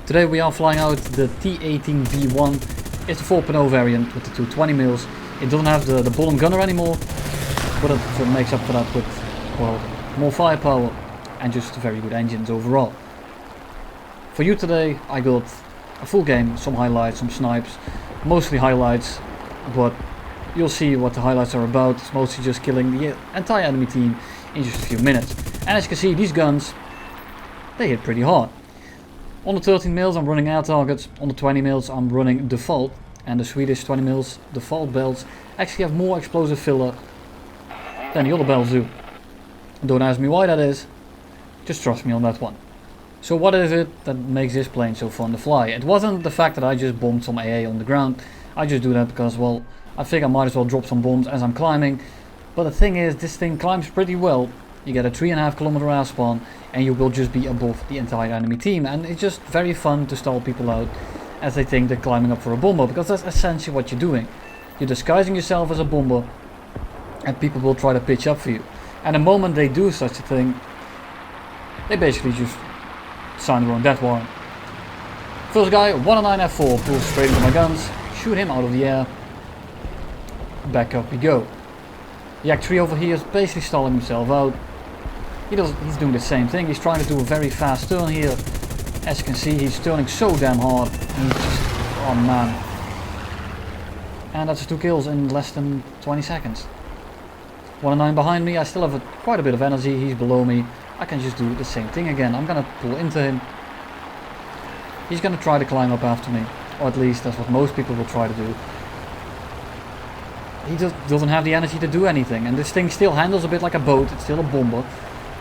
Today we are flying out the T18 V1. It's the 4.0 variant with the 220 mils. It doesn't have the bottom gunner anymore, but it makes up for that with, well, more firepower and just very good engines overall. For you today I got a full game, some highlights, some snipes, mostly highlights, but you'll see what the highlights are about. It's mostly just killing the entire enemy team in just a few minutes. And as you can see, these guns, they hit pretty hard. On the 13 mils I'm running air targets, on the 20 mils I'm running default, and the Swedish 20 mils default belts actually have more explosive filler than the other belts do. Don't ask me why that is, just trust me on that one. So what is it that makes this plane so fun to fly? It wasn't the fact that I just bombed some AA on the ground. I just do that because, well, I think I might as well drop some bombs as I'm climbing. But the thing is, this thing climbs pretty well. You get a 3.5 kilometer air span and you will just be above the entire enemy team. And it's just very fun to stall people out as they think they're climbing up for a bomber, because that's essentially what you're doing. You're disguising yourself as a bomber and people will try to pitch up for you. And the moment they do such a thing, they basically just sign their own death warrant. First guy, 109 F4, pulls straight into my guns, shoot him out of the air, back up we go. The Yak 3 over here is basically stalling himself out. He's doing the same thing, he's trying to do a very fast turn here. As you can see, he's turning so damn hard, and he's just, oh man. And that's 2 kills in less than 20 seconds. 109 behind me, I still have quite a bit of energy, he's below me. I can just do the same thing again. I'm gonna pull into him. He's gonna try to climb up after me, or at least that's what most people will try to do. He just doesn't have the energy to do anything, and this thing still handles a bit like a boat. It's still a bomber.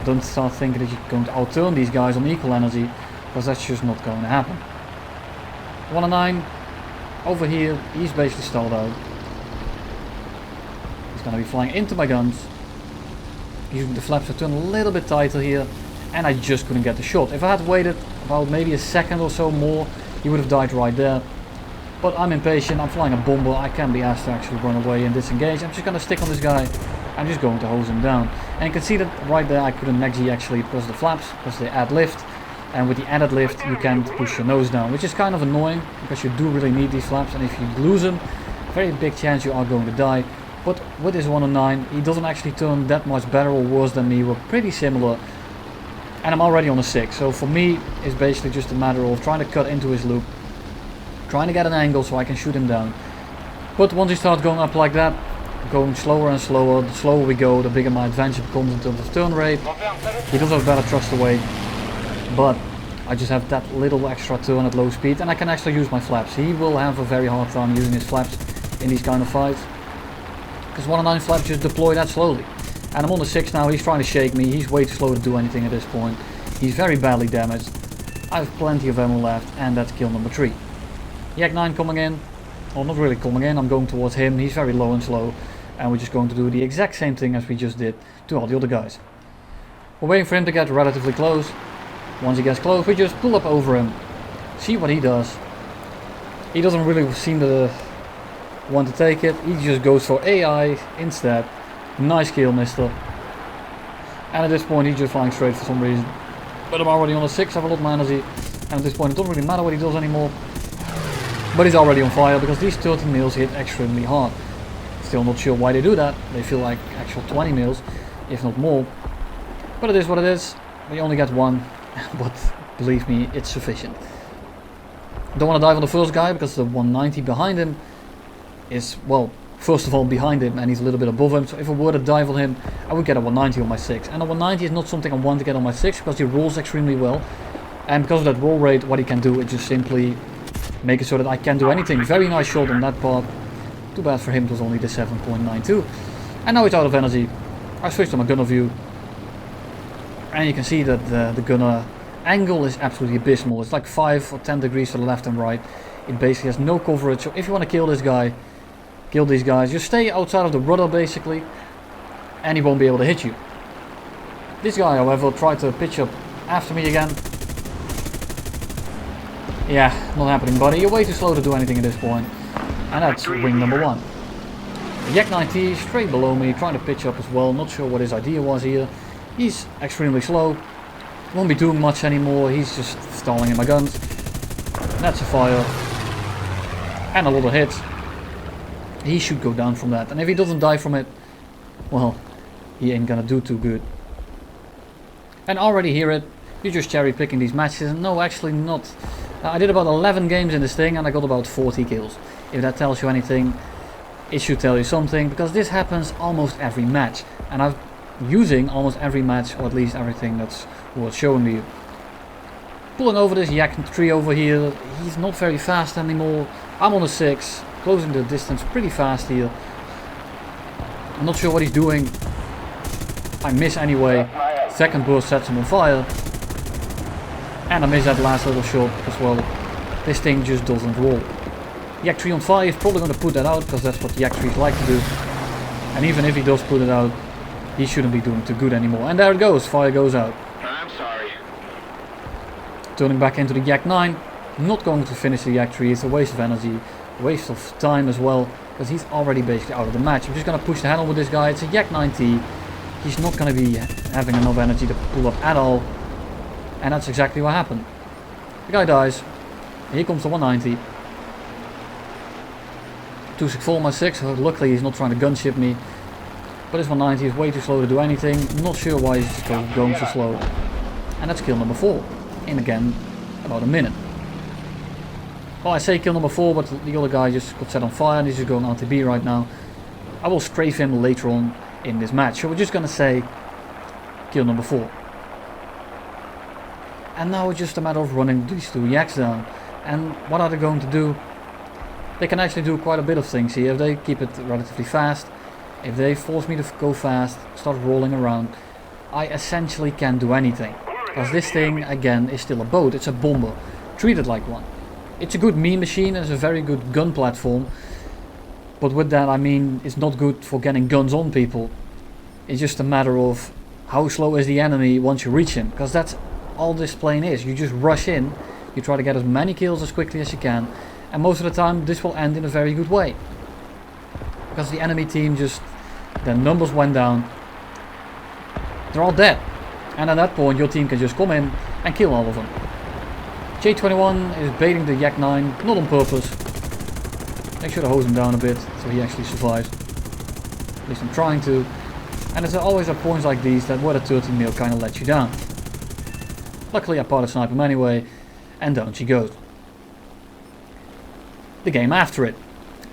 Don't start thinking that you're going to outturn these guys on equal energy, because that's just not going to happen. 109 over here, he's basically stalled out. He's gonna be flying into my guns. Using the flaps to turn a little bit tighter here, and I just couldn't get the shot. If I had waited about maybe a second or so more, he would have died right there. But I'm impatient, I'm flying a bomber, I can't be asked to actually run away and disengage. I'm just gonna stick on this guy, I'm just going to hose him down. And you can see that right there I couldn't actually because of the flaps, because they add lift. And with the added lift you can't push your nose down, which is kind of annoying, because you do really need these flaps, and if you lose them, very big chance you are going to die. But with this 109, he doesn't actually turn that much better or worse than me. We're pretty similar. And I'm already on a 6. So for me, it's basically just a matter of trying to cut into his loop. Trying to get an angle so I can shoot him down. But once he starts going up like that, going slower and slower, the slower we go, the bigger my advantage becomes in terms of turn rate. He does have better thrust away. But I just have that little extra turn at low speed. And I can actually use my flaps. He will have a very hard time using his flaps in these kind of fights. Because 109 flaps just deploy that slowly. And I'm on the 6 now, he's trying to shake me, he's way too slow to do anything at this point. He's very badly damaged. I have plenty of ammo left, and that's kill number 3. Yak 9 coming in, well, not really coming in, I'm going towards him, he's very low and slow. And we're just going to do the exact same thing as we just did to all the other guys. We're waiting for him to get relatively close. Once he gets close, we just pull up over him. See what he does. He doesn't really seem to want to take it, he just goes for AI instead. Nice kill, mister. And at this point he's just flying straight for some reason. But I'm already on a 6, I have a lot of energy. And at this point it doesn't really matter what he does anymore. But he's already on fire, because these 13 mils hit extremely hard. Still not sure why they do that. They feel like actual 20 mils, if not more. But it is what it is. We only get one. But believe me, it's sufficient. Don't want to dive on the first guy, because the 190 behind him is, well, first of all behind him, and he's a little bit above him. So if I were to dive on him, I would get a 190 on my 6. And a 190 is not something I want to get on my 6, because he rolls extremely well. And because of that roll rate, what he can do is just simply make it so that I can't do anything. Very nice shot on that part. Too bad for him, it was only the 7.92. And now he's out of energy. I switched to my gunner view. And you can see that the gunner angle is absolutely abysmal. It's like 5 or 10 degrees to the left and right. It basically has no coverage. So if you want to kill this guy, kill these guys, just stay outside of the rudder basically, and he won't be able to hit you. This guy, however, tried to pitch up after me again. Yeah, not happening, buddy. You're way too slow to do anything at this point. And that's wing number 1. Yak 9T straight below me, trying to pitch up as well. Not sure what his idea was here. He's extremely slow. Won't be doing much anymore. He's just stalling in my guns. That's a fire. And a lot of hits. He should go down from that. And if he doesn't die from it, well, he ain't gonna do too good. And already hear it. You're just cherry picking these matches. No, actually not. I did about 11 games in this thing and I got about 40 kills. If that tells you anything, it should tell you something, because this happens almost every match. And I'm using almost every match, or at least everything that's worth showing to you. Pulling over this yak tree over here. He's not very fast anymore. I'm on a 6, closing the distance pretty fast here. I'm not sure what he's doing. I miss anyway. Second burst sets him on fire. And I miss that last little shot as well. This thing just doesn't roll. Yak tree on fire is probably going to put that out, because that's what yak trees like to do. And even if he does put it out, he shouldn't be doing too good anymore. And there it goes, fire goes out. I'm sorry. Turning back into the yak 9. Not going to finish the yak tree, it's a waste of energy, a waste of time as well, because he's already basically out of the match. I'm just going to push the handle with this guy. It's a yak 9T. He's not going to be having enough energy to pull up at all. And that's exactly what happened. The guy dies. Here comes the 190. 264 my 6. Luckily he's not trying to gunship me. But this 190 is way too slow to do anything. Not sure why he's just going so slow. And that's kill number 4. In again about a minute. Well, I say kill number 4, but the other guy just got set on fire and he's just going RTB right now. I will strafe him later on in this match. So we're just going to say kill number 4. And now it's just a matter of running these two yaks down. And what are they going to do? They can actually do quite a bit of things here. If they keep it relatively fast, if they force me to go fast, start rolling around, I essentially can't do anything. Because this thing, again, is still a boat. It's a bomber. Treat it like one. It's a good mine machine. It's a very good gun platform. But with that I mean it's not good for getting guns on people. It's just a matter of how slow is the enemy once you reach him. Because that's all this plane is. You just rush in. You try to get as many kills as quickly as you can. And most of the time this will end in a very good way. Because the enemy team just, their numbers went down. They're all dead. And at that point your team can just come in and kill all of them. J21 is baiting the Yak 9, not on purpose. Make sure to hose him down a bit so he actually survives. At least I'm trying to. And there's always at points like these that where the 13 mil kind of lets you down. Luckily I parted snipe him anyway, and down she goes. The game after it.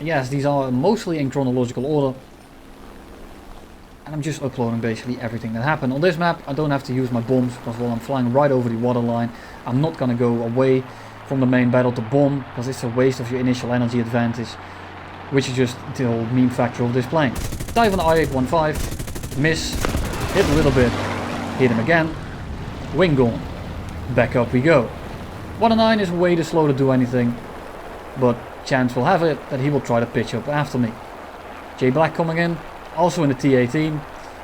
Yes, these are mostly in chronological order. And I'm just uploading basically everything that happened. On this map I don't have to use my bombs, because well, I'm flying right over the waterline. I'm not gonna go away from the main battle to bomb, because it's a waste of your initial energy advantage, which is just the whole meme factor of this plane. Dive on the I-815, miss, hit a little bit, hit him again, wing gone, back up we go. 109 is way too slow to do anything, but chance will have it that he will try to pitch up after me. J Black coming in, also in the T18,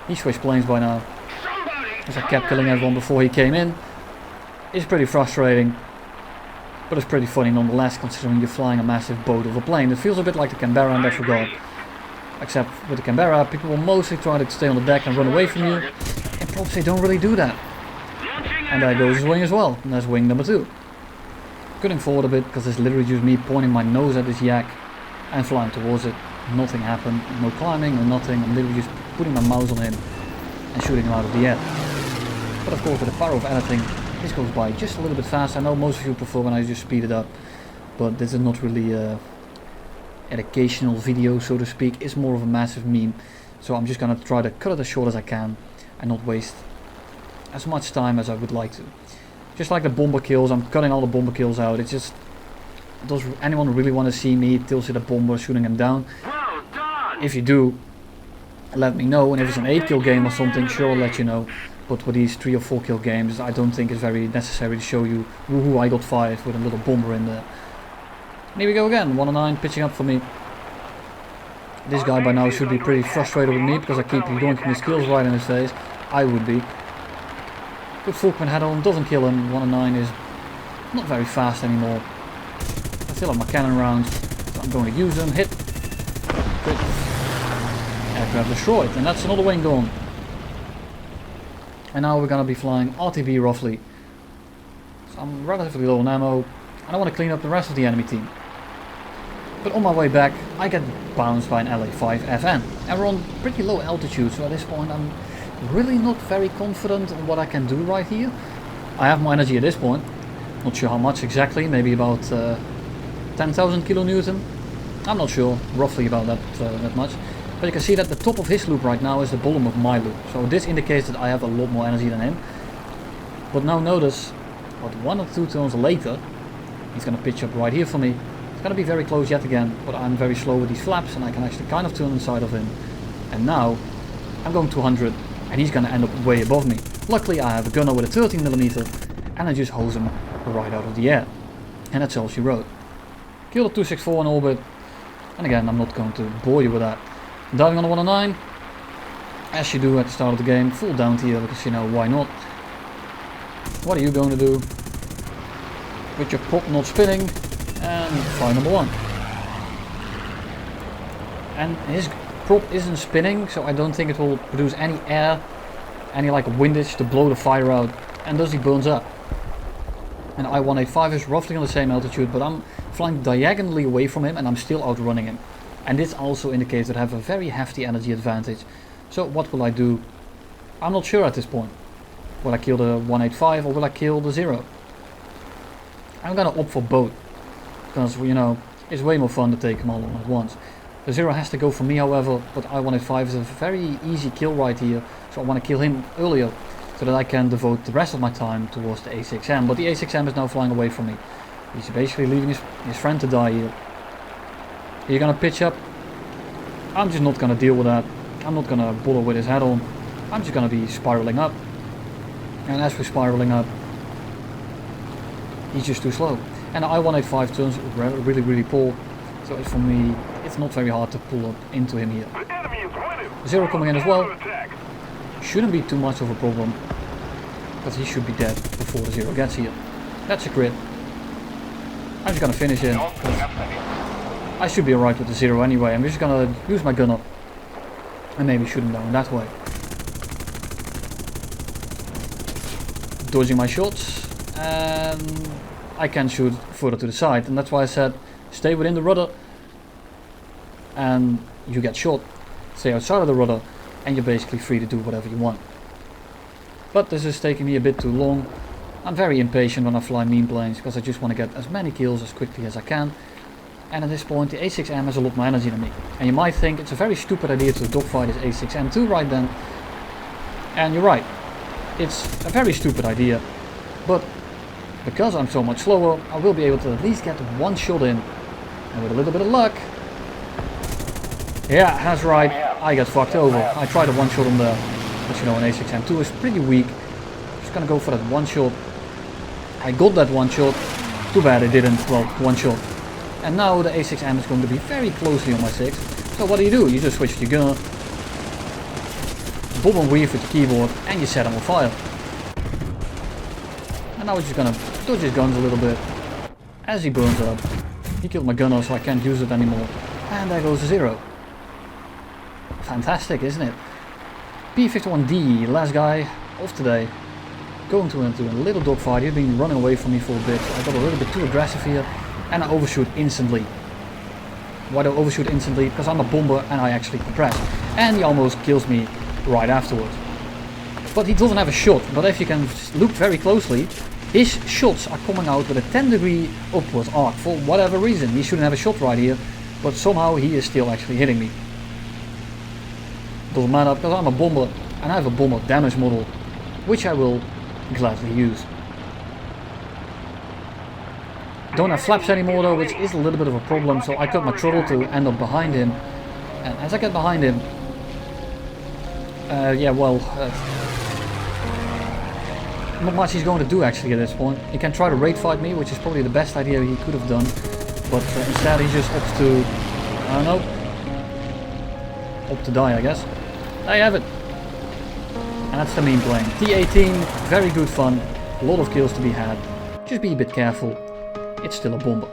he switched planes by now, as I kept killing everyone before he came in. It's pretty frustrating, but it's pretty funny nonetheless, considering you're flying a massive boat of a plane. It feels a bit like the Canberra in that regard, except with the Canberra people will mostly try to stay on the deck and run away from you, and props they don't really do that. And there goes his wing as well, and that's wing number 2. Cutting forward a bit, because it's literally just me pointing my nose at this yak and flying towards it. Nothing happened, no climbing or nothing. I'm literally just putting my mouse on him and shooting him out of the air. But of course with the power of editing, this goes by just a little bit fast. I know most of you prefer when I just speed it up, but this is not really a educational video, so to speak. It's more of a massive meme, so I'm just gonna try to cut it as short as I can and not waste as much time as I would like to. Just like the bomber kills, I'm cutting all the bomber kills out. It's just, does anyone really want to see me tilted a bomber shooting him down? If you do, let me know, and if it's an 8 kill game or something, sure I'll let you know. But with these 3 or 4 kill games, I don't think it's very necessary to show you, woohoo, I got 5 with a little bomber in there. And here we go again, 109 pitching up for me. This guy by now should be pretty frustrated with me, because I keep yoinking his kills right in his face. I would be. Good Falkman head on, doesn't kill him. 109 is not very fast anymore. I still have my cannon rounds, so I'm going to use them. Hit. Crit. Aircraft destroyed, and that's another wing gone. And now we're going to be flying RTB roughly. So I'm relatively low on ammo. and I want to clean up the rest of the enemy team. But on my way back, I get bounced by an LA5 FN, and we're on pretty low altitude, so at this point I'm really not very confident on what I can do right here. I have more energy at this point, not sure how much exactly, maybe about 10,000 kilonewton. I'm not sure, roughly about that much. But you can see that the top of his loop right now is the bottom of my loop. So this indicates that I have a lot more energy than him. But now notice, about 1 or 2 turns later, he's going to pitch up right here for me. It's going to be very close yet again, but I'm very slow with these flaps and I can actually kind of turn inside of him. And now, I'm going 200 and he's going to end up way above me. Luckily I have a gunner with a 13mm and I just hose him right out of the air. And that's all she wrote. Killed a 264 in orbit. And again, I'm not going to bore you with that. Diving on the 109, as you do at the start of the game, full down tier because you know why not. What are you going to do? With your prop not spinning, and fire number 1. And his prop isn't spinning, so I don't think it will produce any air, any like windage to blow the fire out, and thus he burns up. And I-185 is roughly on the same altitude, but I'm flying diagonally away from him and I'm still outrunning him. And this also indicates that I have a very hefty energy advantage. So what will I do? I'm not sure at this point. Will I kill the 185 or will I kill the 0? I'm gonna opt for both. Because, you know, it's way more fun to take them all on at once. The 0 has to go for me, however, but I-185 is a very easy kill right here. So I want to kill him earlier, so that I can devote the rest of my time towards the A6M. But the A6M is now flying away from me. He's basically leaving his friend to die here. Are you gonna pitch up? I'm just not gonna deal with that. I'm not gonna bother with his head on. I'm just gonna be spiraling up. And as we're spiraling up, he's just too slow. And the I-185 turns really poor. So for me, it's not very hard to pull up into him here. 0 coming in as well. Shouldn't be too much of a problem. But he should be dead before the 0 gets here. That's a crit. I'm just gonna finish him. I should be alright with the 0 anyway. I'm just gonna use my gunner and maybe shoot him down that way. Dodging my shots, and I can shoot further to the side, and that's why I said stay within the rudder and you get shot. Stay outside of the rudder and you're basically free to do whatever you want. But this is taking me a bit too long. I'm very impatient when I fly mean planes because I just want to get as many kills as quickly as I can. And at this point the A6M has a lot more energy than me. And you might think it's a very stupid idea to dogfight this A6M too right then. And you're right. It's a very stupid idea. But because I'm so much slower, I will be able to at least get one shot in. And with a little bit of luck... Yeah, that's right. I got fucked over. I tried a one shot on there. But you know, an A6M2 is pretty weak. Just gonna go for that one shot. I got that one shot. Too bad I didn't. Well, one shot. And now the A6M is going to be very closely on my 6. So what do? You just switch your gunner, bob and weave with your keyboard, and you set him on fire. And now we're just gonna dodge his guns a little bit as he burns up. He killed my gunner, so I can't use it anymore. And there goes the 0. Fantastic, isn't it? P51D, last guy of today. Going to into a little dogfight. He's been running away from me for a bit. So I got a little bit too aggressive here. And I overshoot instantly. Why do I overshoot instantly? Because I'm a bomber and I actually compress. And he almost kills me right afterwards. But he doesn't have a shot. But if you can look very closely, his shots are coming out with a 10-degree upwards arc. For whatever reason. He shouldn't have a shot right here. But somehow he is still actually hitting me. Doesn't matter because I'm a bomber. And I have a bomber damage model. Which I will gladly use. Don't have flaps anymore though, which is a little bit of a problem, so I cut my throttle to end up behind him. And as I get behind him, not much he's going to do actually at this point. He can try to raid fight me, which is probably the best idea he could have done. But instead he just opts to, I don't know, opt to die I guess. There you have it. And that's the mean plane. T18, very good fun, a lot of kills to be had. Just be a bit careful. It's still a bomber.